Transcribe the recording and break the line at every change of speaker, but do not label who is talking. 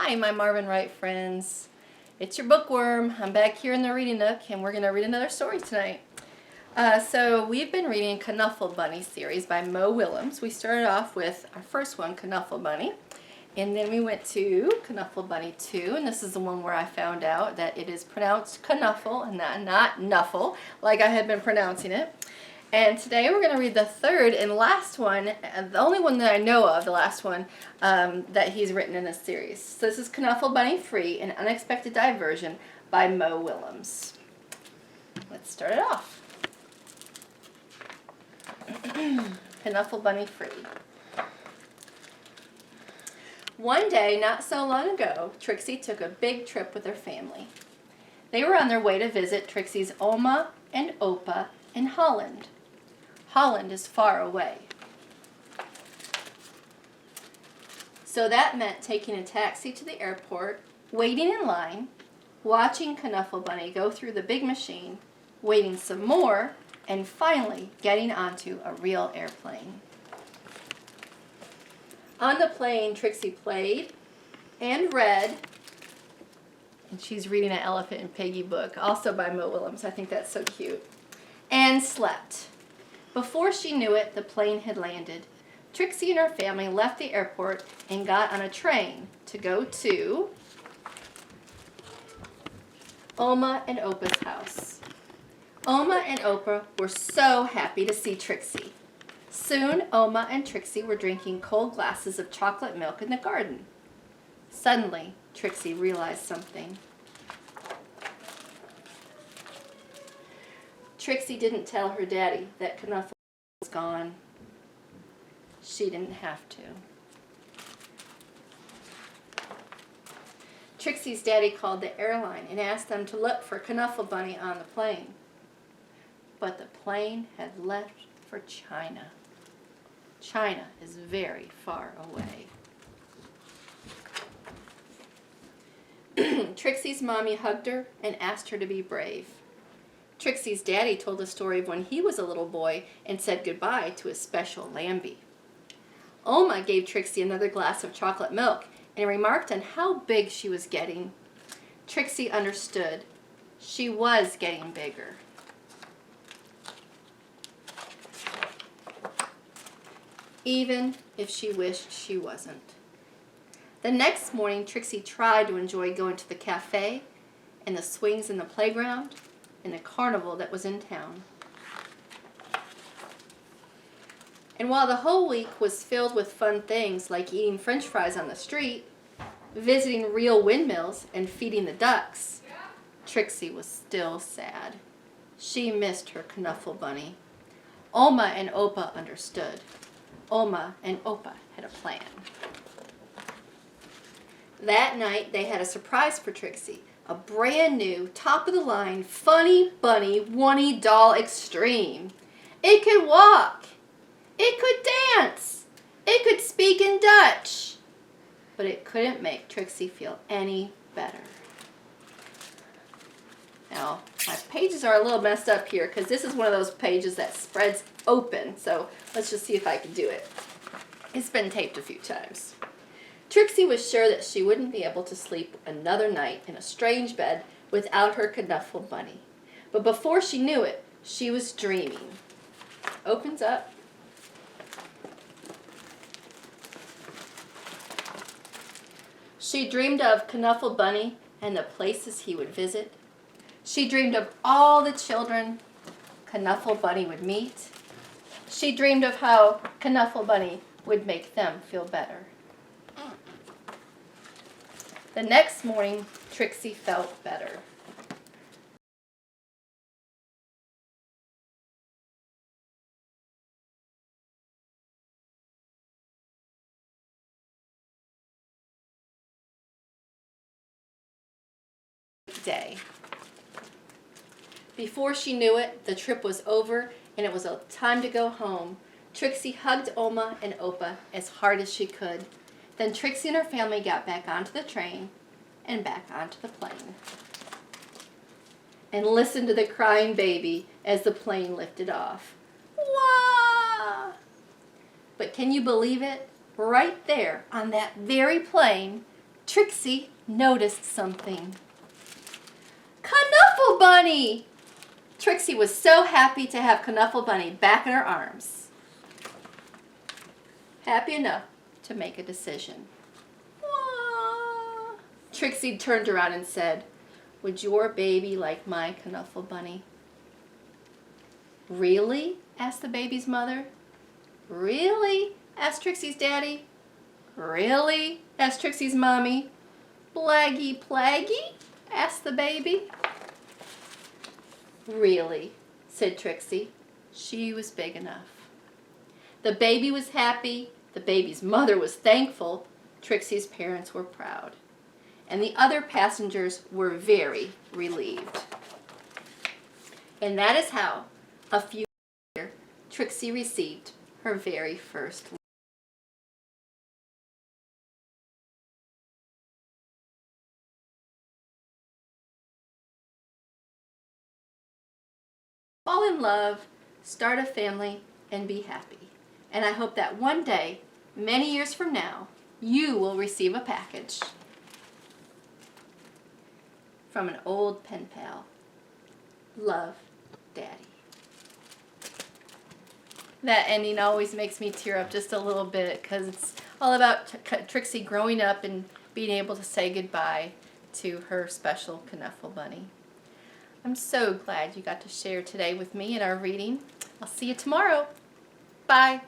Hi, my Marvin Wright friends. It's your bookworm. I'm back here in the reading nook, and we're going to read another story tonight. So we've been reading Knuffle Bunny series by Mo Willems. We started off with our first one, Knuffle Bunny, and then we went to Knuffle Bunny 2, and this is the one where I found out that it is pronounced Knuffle and not Knuffle, like I had been pronouncing it. And today we're going to read the third and last one, the only one that I know of, the last one that he's written in this series. So this is Knuffle Bunny Free, An Unexpected Diversion by Mo Willems. Let's start it off. Knuffle Bunny Free. One day, not so long ago, Trixie took a big trip with her family. They were on their way to visit Trixie's Oma and Opa in Holland. Holland is far away. So that meant taking a taxi to the airport, waiting in line, watching Knuffle Bunny go through the big machine, waiting some more, and finally getting onto a real airplane. On the plane, Trixie played and read, and she's reading an Elephant and Piggy book, also by Mo Willems. I think that's so cute. And slept. Before she knew it, the plane had landed. Trixie and her family left the airport and got on a train to go to Oma and Opa's house. Oma and Opa were so happy to see Trixie. Soon, Oma and Trixie were drinking cold glasses of chocolate milk in the garden. Suddenly, Trixie realized something. Trixie didn't tell her daddy that Knuffle was gone. She didn't have to. Trixie's daddy called the airline and asked them to look for Knuffle Bunny on the plane. But the plane had left for China. China is very far away. Trixie's mommy hugged her and asked her to be brave. Trixie's daddy told the story of when he was a little boy and said goodbye to his special Lambie. Oma gave Trixie another glass of chocolate milk and remarked on how big she was getting. Trixie understood. She was getting bigger. Even if she wished she wasn't. The next morning, Trixie tried to enjoy going to the cafe and the swings in the playground and the carnival that was in town. And while the whole week was filled with fun things like eating French fries on the street, visiting real windmills, and feeding the ducks, Trixie was still sad. She missed her Knuffle Bunny. Oma and Opa understood. Oma and Opa had a plan. That night, they had a surprise for Trixie. A brand new, top-of-the-line, funny bunny one-y doll extreme. It could walk. It could dance. It could speak in Dutch. But it couldn't make Trixie feel any better. Now, my pages are a little messed up here because this is one of those pages that spreads open. So let's just see if I can do it. It's been taped a few times. Trixie was sure that she wouldn't be able to sleep another night in a strange bed without her Knuffle Bunny. But before she knew it, she was dreaming. Opens up. She dreamed of Knuffle Bunny and the places he would visit. She dreamed of all the children Knuffle Bunny would meet. She dreamed of how Knuffle Bunny would make them feel better. The next morning, Trixie felt better. Day. Before she knew it, the trip was over and it was time to go home. Trixie hugged Oma and Opa as hard as she could. Then Trixie and her family got back onto the train and back onto the plane. And listened to the crying baby as the plane lifted off. Wah! But can you believe it? Right there on that very plane, Trixie noticed something. Knuffle Bunny! Trixie was so happy to have Knuffle Bunny back in her arms. Happy enough to make a decision. Aww. Trixie turned around and said, "Would your baby like my Knuffle Bunny?" "Really?" asked the baby's mother. "Really?" asked Trixie's daddy. "Really?" asked Trixie's mommy. "Blaggy plaggy?" asked the baby. "Really," said Trixie. She was big enough. The baby was happy. The baby's mother was thankful. Trixie's parents were proud. And the other passengers were very relieved. And that is how, a few years later, Trixie received her very first fall in love, start a family, and be happy. And I hope that one day, many years from now, you will receive a package from an old pen pal. Love, Daddy. That ending always makes me tear up just a little bit because it's all about Trixie growing up and being able to say goodbye to her special Knuffle Bunny. I'm so glad you got to share today with me in our reading. I'll see you tomorrow. Bye.